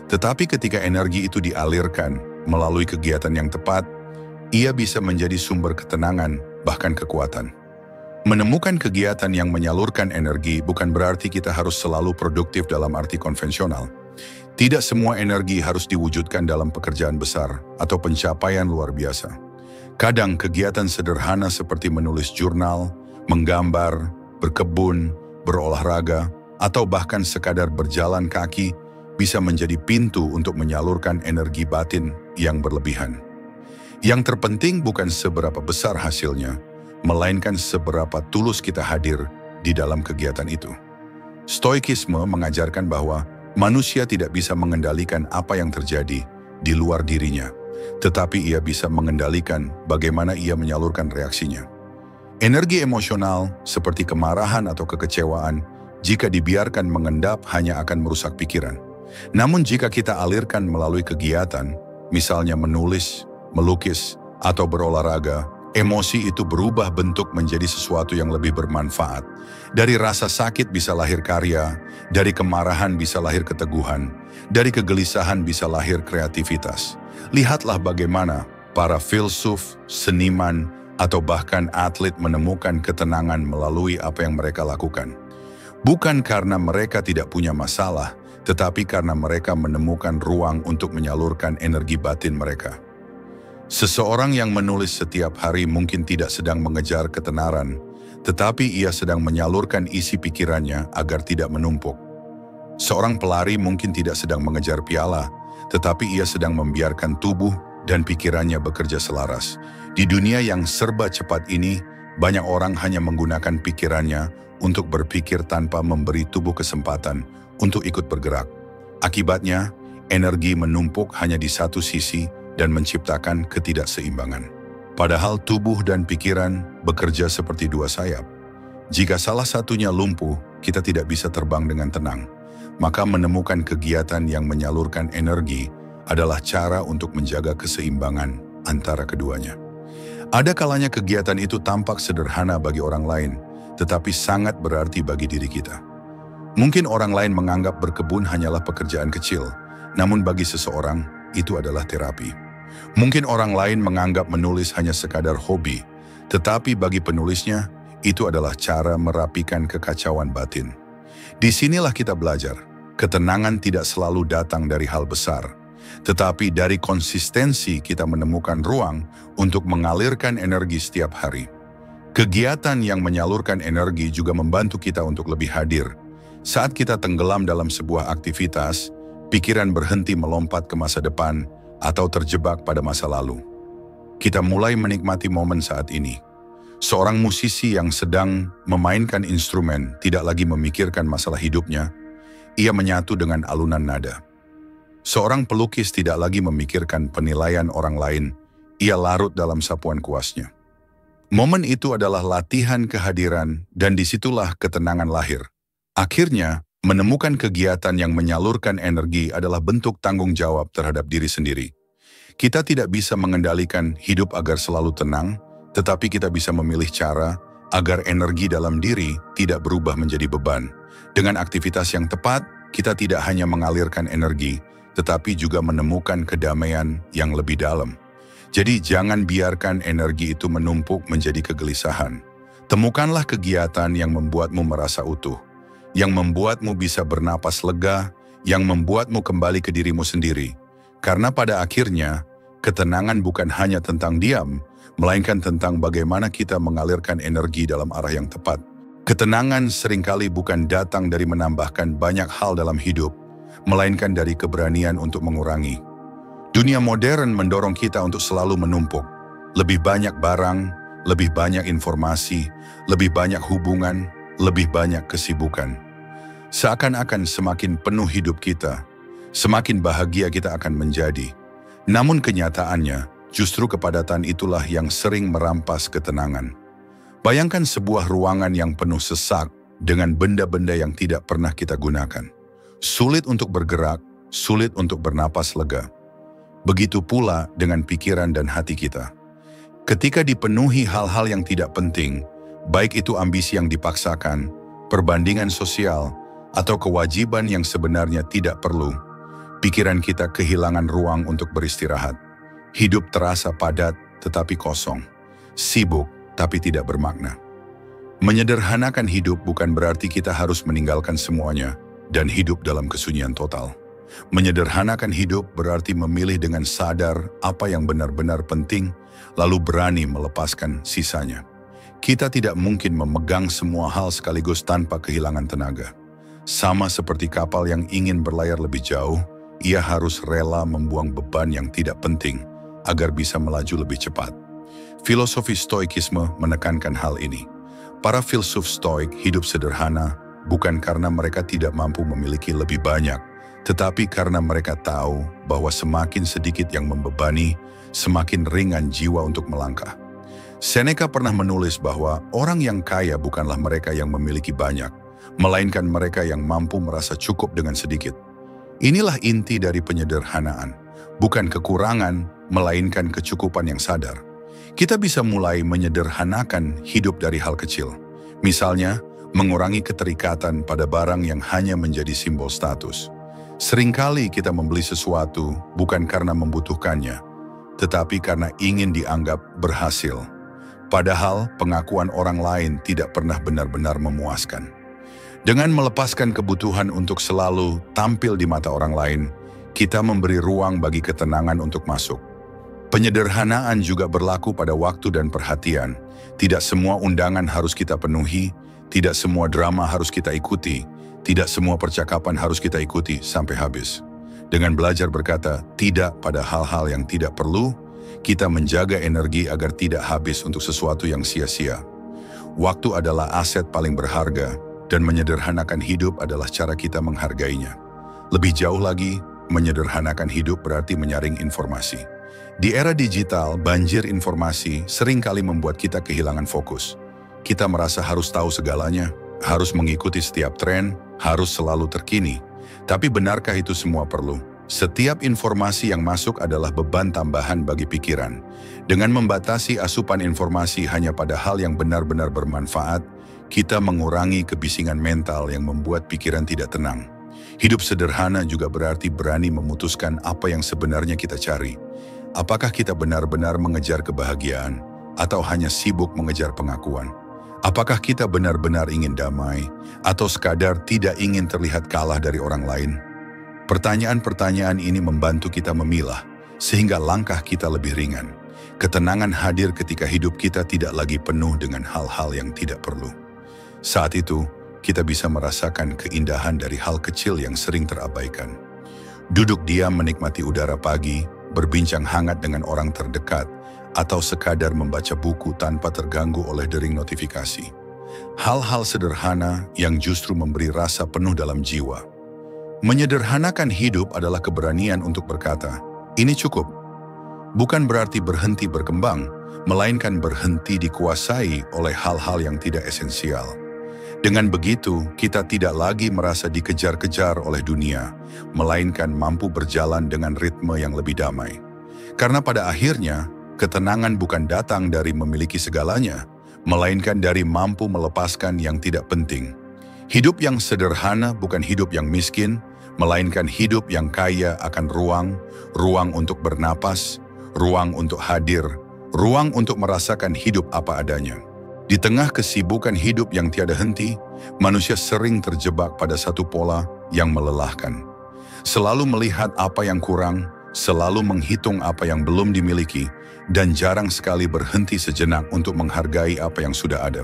Tetapi ketika energi itu dialirkan melalui kegiatan yang tepat, ia bisa menjadi sumber ketenangan, bahkan kekuatan. Menemukan kegiatan yang menyalurkan energi bukan berarti kita harus selalu produktif dalam arti konvensional. Tidak semua energi harus diwujudkan dalam pekerjaan besar atau pencapaian luar biasa. Kadang kegiatan sederhana seperti menulis jurnal, menggambar, berkebun, berolahraga, atau bahkan sekadar berjalan kaki bisa menjadi pintu untuk menyalurkan energi batin yang berlebihan. Yang terpenting bukan seberapa besar hasilnya, melainkan seberapa tulus kita hadir di dalam kegiatan itu. Stoikisme mengajarkan bahwa manusia tidak bisa mengendalikan apa yang terjadi di luar dirinya, tetapi ia bisa mengendalikan bagaimana ia menyalurkan reaksinya. Energi emosional seperti kemarahan atau kekecewaan, jika dibiarkan mengendap hanya akan merusak pikiran. Namun jika kita alirkan melalui kegiatan, misalnya menulis, melukis, atau berolahraga, emosi itu berubah bentuk menjadi sesuatu yang lebih bermanfaat. Dari rasa sakit bisa lahir karya, dari kemarahan bisa lahir keteguhan, dari kegelisahan bisa lahir kreativitas. Lihatlah bagaimana para filsuf, seniman, atau bahkan atlet menemukan ketenangan melalui apa yang mereka lakukan. Bukan karena mereka tidak punya masalah, tetapi karena mereka menemukan ruang untuk menyalurkan energi batin mereka. Seseorang yang menulis setiap hari mungkin tidak sedang mengejar ketenaran, tetapi ia sedang menyalurkan isi pikirannya agar tidak menumpuk. Seorang pelari mungkin tidak sedang mengejar piala, tetapi ia sedang membiarkan tubuh dan pikirannya bekerja selaras. Di dunia yang serba cepat ini, banyak orang hanya menggunakan pikirannya untuk berpikir tanpa memberi tubuh kesempatan untuk ikut bergerak. Akibatnya, energi menumpuk hanya di satu sisi dan menciptakan ketidakseimbangan. Padahal tubuh dan pikiran bekerja seperti dua sayap. Jika salah satunya lumpuh, kita tidak bisa terbang dengan tenang. Maka menemukan kegiatan yang menyalurkan energi adalah cara untuk menjaga keseimbangan antara keduanya. Ada kalanya kegiatan itu tampak sederhana bagi orang lain, tetapi sangat berarti bagi diri kita. Mungkin orang lain menganggap berkebun hanyalah pekerjaan kecil, namun bagi seseorang itu adalah terapi. Mungkin orang lain menganggap menulis hanya sekadar hobi, tetapi bagi penulisnya itu adalah cara merapikan kekacauan batin. Disinilah kita belajar, ketenangan tidak selalu datang dari hal besar, tetapi dari konsistensi kita menemukan ruang untuk mengalirkan energi setiap hari. Kegiatan yang menyalurkan energi juga membantu kita untuk lebih hadir. Saat kita tenggelam dalam sebuah aktivitas, pikiran berhenti melompat ke masa depan atau terjebak pada masa lalu. Kita mulai menikmati momen saat ini. Seorang musisi yang sedang memainkan instrumen tidak lagi memikirkan masalah hidupnya, ia menyatu dengan alunan nada. Seorang pelukis tidak lagi memikirkan penilaian orang lain, ia larut dalam sapuan kuasnya. Momen itu adalah latihan kehadiran dan disitulah ketenangan lahir. Akhirnya, menemukan kegiatan yang menyalurkan energi adalah bentuk tanggung jawab terhadap diri sendiri. Kita tidak bisa mengendalikan hidup agar selalu tenang, tetapi kita bisa memilih cara agar energi dalam diri tidak berubah menjadi beban. Dengan aktivitas yang tepat, kita tidak hanya mengalirkan energi, tetapi juga menemukan kedamaian yang lebih dalam. Jadi jangan biarkan energi itu menumpuk menjadi kegelisahan. Temukanlah kegiatan yang membuatmu merasa utuh, yang membuatmu bisa bernapas lega, yang membuatmu kembali ke dirimu sendiri. Karena pada akhirnya, ketenangan bukan hanya tentang diam, melainkan tentang bagaimana kita mengalirkan energi dalam arah yang tepat. Ketenangan seringkali bukan datang dari menambahkan banyak hal dalam hidup, melainkan dari keberanian untuk mengurangi. Dunia modern mendorong kita untuk selalu menumpuk. Lebih banyak barang, lebih banyak informasi, lebih banyak hubungan, lebih banyak kesibukan. Seakan-akan semakin penuh hidup kita, semakin bahagia kita akan menjadi. Namun kenyataannya, justru kepadatan itulah yang sering merampas ketenangan. Bayangkan sebuah ruangan yang penuh sesak dengan benda-benda yang tidak pernah kita gunakan. Sulit untuk bergerak, sulit untuk bernapas lega. Begitu pula dengan pikiran dan hati kita. Ketika dipenuhi hal-hal yang tidak penting, baik itu ambisi yang dipaksakan, perbandingan sosial, atau kewajiban yang sebenarnya tidak perlu, pikiran kita kehilangan ruang untuk beristirahat. Hidup terasa padat tetapi kosong, sibuk tapi tidak bermakna. Menyederhanakan hidup bukan berarti kita harus meninggalkan semuanya dan hidup dalam kesunyian total. Menyederhanakan hidup berarti memilih dengan sadar apa yang benar-benar penting, lalu berani melepaskan sisanya. Kita tidak mungkin memegang semua hal sekaligus tanpa kehilangan tenaga. Sama seperti kapal yang ingin berlayar lebih jauh, ia harus rela membuang beban yang tidak penting agar bisa melaju lebih cepat. Filosofi Stoikisme menekankan hal ini. Para filsuf Stoik hidup sederhana bukan karena mereka tidak mampu memiliki lebih banyak, tetapi karena mereka tahu bahwa semakin sedikit yang membebani, semakin ringan jiwa untuk melangkah. Seneca pernah menulis bahwa orang yang kaya bukanlah mereka yang memiliki banyak, melainkan mereka yang mampu merasa cukup dengan sedikit. Inilah inti dari penyederhanaan, bukan kekurangan, melainkan kecukupan yang sadar. Kita bisa mulai menyederhanakan hidup dari hal kecil. Misalnya, mengurangi keterikatan pada barang yang hanya menjadi simbol status. Seringkali kita membeli sesuatu bukan karena membutuhkannya, tetapi karena ingin dianggap berhasil. Padahal pengakuan orang lain tidak pernah benar-benar memuaskan. Dengan melepaskan kebutuhan untuk selalu tampil di mata orang lain, kita memberi ruang bagi ketenangan untuk masuk. Penyederhanaan juga berlaku pada waktu dan perhatian. Tidak semua undangan harus kita penuhi, tidak semua drama harus kita ikuti, tidak semua percakapan harus kita ikuti sampai habis. Dengan belajar berkata tidak pada hal-hal yang tidak perlu, kita menjaga energi agar tidak habis untuk sesuatu yang sia-sia. Waktu adalah aset paling berharga, dan menyederhanakan hidup adalah cara kita menghargainya. Lebih jauh lagi, menyederhanakan hidup berarti menyaring informasi. Di era digital, banjir informasi seringkali membuat kita kehilangan fokus. Kita merasa harus tahu segalanya, harus mengikuti setiap tren, harus selalu terkini. Tapi benarkah itu semua perlu? Setiap informasi yang masuk adalah beban tambahan bagi pikiran. Dengan membatasi asupan informasi hanya pada hal yang benar-benar bermanfaat, kita mengurangi kebisingan mental yang membuat pikiran tidak tenang. Hidup sederhana juga berarti berani memutuskan apa yang sebenarnya kita cari. Apakah kita benar-benar mengejar kebahagiaan atau hanya sibuk mengejar pengakuan? Apakah kita benar-benar ingin damai atau sekadar tidak ingin terlihat kalah dari orang lain? Pertanyaan-pertanyaan ini membantu kita memilah, sehingga langkah kita lebih ringan. Ketenangan hadir ketika hidup kita tidak lagi penuh dengan hal-hal yang tidak perlu. Saat itu, kita bisa merasakan keindahan dari hal kecil yang sering terabaikan. Duduk diam menikmati udara pagi, berbincang hangat dengan orang terdekat, atau sekadar membaca buku tanpa terganggu oleh dering notifikasi. Hal-hal sederhana yang justru memberi rasa penuh dalam jiwa. Menyederhanakan hidup adalah keberanian untuk berkata, "Ini cukup." Bukan berarti berhenti berkembang, melainkan berhenti dikuasai oleh hal-hal yang tidak esensial. Dengan begitu, kita tidak lagi merasa dikejar-kejar oleh dunia, melainkan mampu berjalan dengan ritme yang lebih damai. Karena pada akhirnya, ketenangan bukan datang dari memiliki segalanya, melainkan dari mampu melepaskan yang tidak penting. Hidup yang sederhana bukan hidup yang miskin, melainkan hidup yang kaya akan ruang untuk bernapas, ruang untuk hadir, ruang untuk merasakan hidup apa adanya. Di tengah kesibukan hidup yang tiada henti, manusia sering terjebak pada satu pola yang melelahkan. Selalu melihat apa yang kurang, selalu menghitung apa yang belum dimiliki, dan jarang sekali berhenti sejenak untuk menghargai apa yang sudah ada.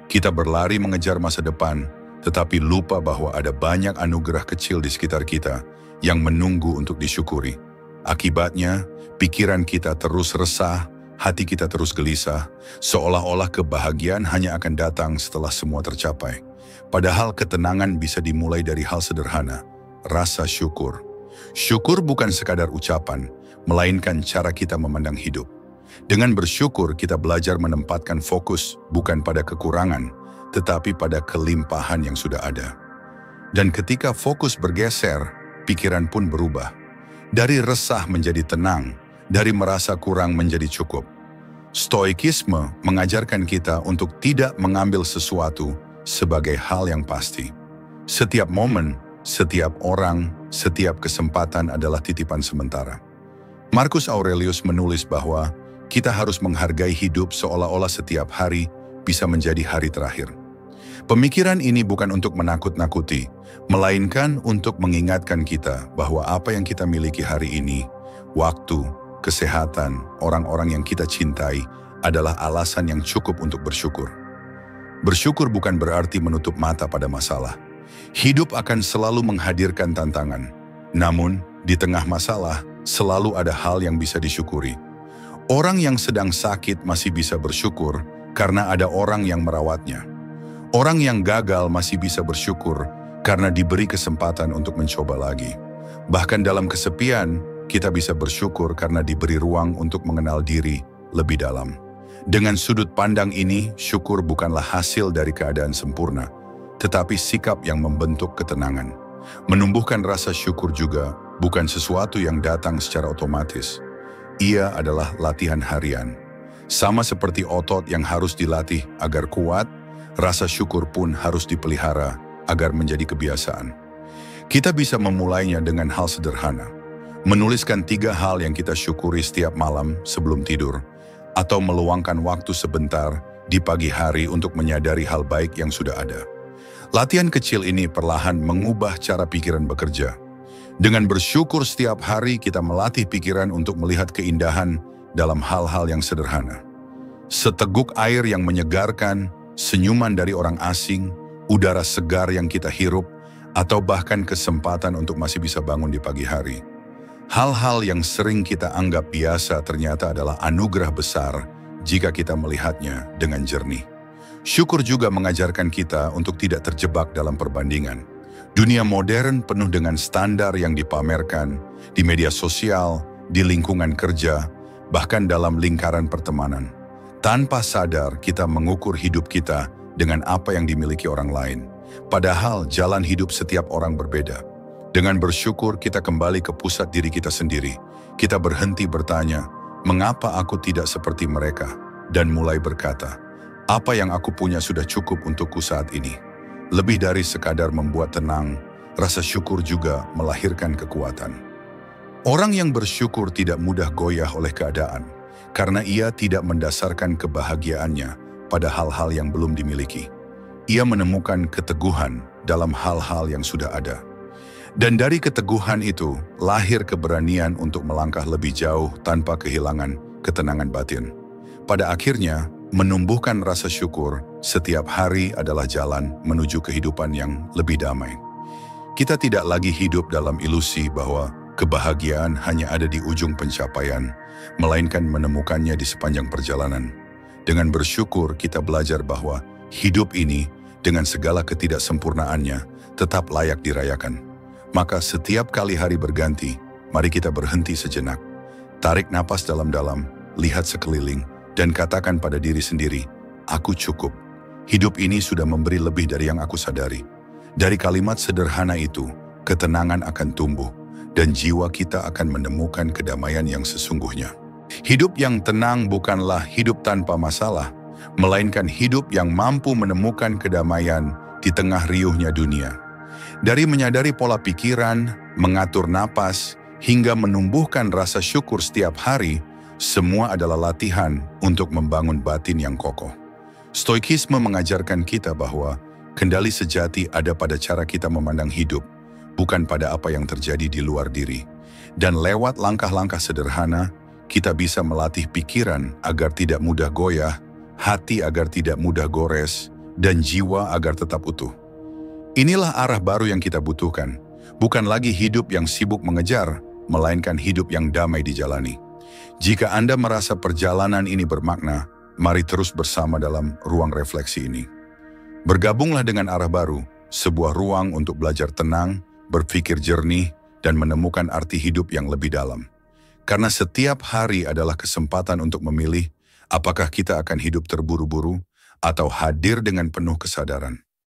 Kita berlari mengejar masa depan, tetapi lupa bahwa ada banyak anugerah kecil di sekitar kita yang menunggu untuk disyukuri. Akibatnya, pikiran kita terus resah, hati kita terus gelisah, seolah-olah kebahagiaan hanya akan datang setelah semua tercapai. Padahal ketenangan bisa dimulai dari hal sederhana, rasa syukur. Syukur bukan sekadar ucapan, melainkan cara kita memandang hidup. Dengan bersyukur, kita belajar menempatkan fokus bukan pada kekurangan, tetapi pada kelimpahan yang sudah ada. Dan ketika fokus bergeser, pikiran pun berubah. Dari resah menjadi tenang, dari merasa kurang menjadi cukup. Stoikisme mengajarkan kita untuk tidak mengambil sesuatu sebagai hal yang pasti. Setiap momen, setiap orang, setiap kesempatan adalah titipan sementara. Marcus Aurelius menulis bahwa kita harus menghargai hidup seolah-olah setiap hari bisa menjadi hari terakhir. Pemikiran ini bukan untuk menakut-nakuti, melainkan untuk mengingatkan kita bahwa apa yang kita miliki hari ini, waktu, kesehatan, orang-orang yang kita cintai, adalah alasan yang cukup untuk bersyukur. Bersyukur bukan berarti menutup mata pada masalah. Hidup akan selalu menghadirkan tantangan. Namun, di tengah masalah, selalu ada hal yang bisa disyukuri. Orang yang sedang sakit masih bisa bersyukur karena ada orang yang merawatnya. Orang yang gagal masih bisa bersyukur karena diberi kesempatan untuk mencoba lagi. Bahkan dalam kesepian, kita bisa bersyukur karena diberi ruang untuk mengenal diri lebih dalam. Dengan sudut pandang ini, syukur bukanlah hasil dari keadaan sempurna, tetapi sikap yang membentuk ketenangan. Menumbuhkan rasa syukur juga bukan sesuatu yang datang secara otomatis. Ia adalah latihan harian. Sama seperti otot yang harus dilatih agar kuat, rasa syukur pun harus dipelihara agar menjadi kebiasaan. Kita bisa memulainya dengan hal sederhana. Menuliskan 3 hal yang kita syukuri setiap malam sebelum tidur, atau meluangkan waktu sebentar di pagi hari untuk menyadari hal baik yang sudah ada. Latihan kecil ini perlahan mengubah cara pikiran bekerja. Dengan bersyukur setiap hari, kita melatih pikiran untuk melihat keindahan dalam hal-hal yang sederhana. Seteguk air yang menyegarkan, senyuman dari orang asing, udara segar yang kita hirup, atau bahkan kesempatan untuk masih bisa bangun di pagi hari. Hal-hal yang sering kita anggap biasa ternyata adalah anugerah besar jika kita melihatnya dengan jernih. Syukur juga mengajarkan kita untuk tidak terjebak dalam perbandingan. Dunia modern penuh dengan standar yang dipamerkan di media sosial, di lingkungan kerja, bahkan dalam lingkaran pertemanan. Tanpa sadar, kita mengukur hidup kita dengan apa yang dimiliki orang lain. Padahal jalan hidup setiap orang berbeda. Dengan bersyukur kita kembali ke pusat diri kita sendiri. Kita berhenti bertanya, mengapa aku tidak seperti mereka? Dan mulai berkata, apa yang aku punya sudah cukup untukku saat ini. Lebih dari sekadar membuat tenang, rasa syukur juga melahirkan kekuatan. Orang yang bersyukur tidak mudah goyah oleh keadaan, karena ia tidak mendasarkan kebahagiaannya pada hal-hal yang belum dimiliki. Ia menemukan keteguhan dalam hal-hal yang sudah ada. Dan dari keteguhan itu, lahir keberanian untuk melangkah lebih jauh tanpa kehilangan ketenangan batin. Pada akhirnya, menumbuhkan rasa syukur setiap hari adalah jalan menuju kehidupan yang lebih damai. Kita tidak lagi hidup dalam ilusi bahwa kebahagiaan hanya ada di ujung pencapaian, melainkan menemukannya di sepanjang perjalanan. Dengan bersyukur, kita belajar bahwa hidup ini, dengan segala ketidaksempurnaannya, tetap layak dirayakan. Maka setiap kali hari berganti, mari kita berhenti sejenak. Tarik napas dalam-dalam, lihat sekeliling, dan katakan pada diri sendiri, aku cukup. Hidup ini sudah memberi lebih dari yang aku sadari. Dari kalimat sederhana itu, ketenangan akan tumbuh, dan jiwa kita akan menemukan kedamaian yang sesungguhnya. Hidup yang tenang bukanlah hidup tanpa masalah, melainkan hidup yang mampu menemukan kedamaian di tengah riuhnya dunia. Dari menyadari pola pikiran, mengatur napas, hingga menumbuhkan rasa syukur setiap hari, semua adalah latihan untuk membangun batin yang kokoh. Stoikisme mengajarkan kita bahwa kendali sejati ada pada cara kita memandang hidup, bukan pada apa yang terjadi di luar diri. Dan lewat langkah-langkah sederhana, kita bisa melatih pikiran agar tidak mudah goyah, hati agar tidak mudah gores, dan jiwa agar tetap utuh. Inilah arah baru yang kita butuhkan, bukan lagi hidup yang sibuk mengejar, melainkan hidup yang damai dijalani. Jika Anda merasa perjalanan ini bermakna, mari terus bersama dalam ruang refleksi ini. Bergabunglah dengan arah baru, sebuah ruang untuk belajar tenang, berpikir jernih, dan menemukan arti hidup yang lebih dalam. Karena setiap hari adalah kesempatan untuk memilih apakah kita akan hidup terburu-buru atau hadir dengan penuh kesadaran.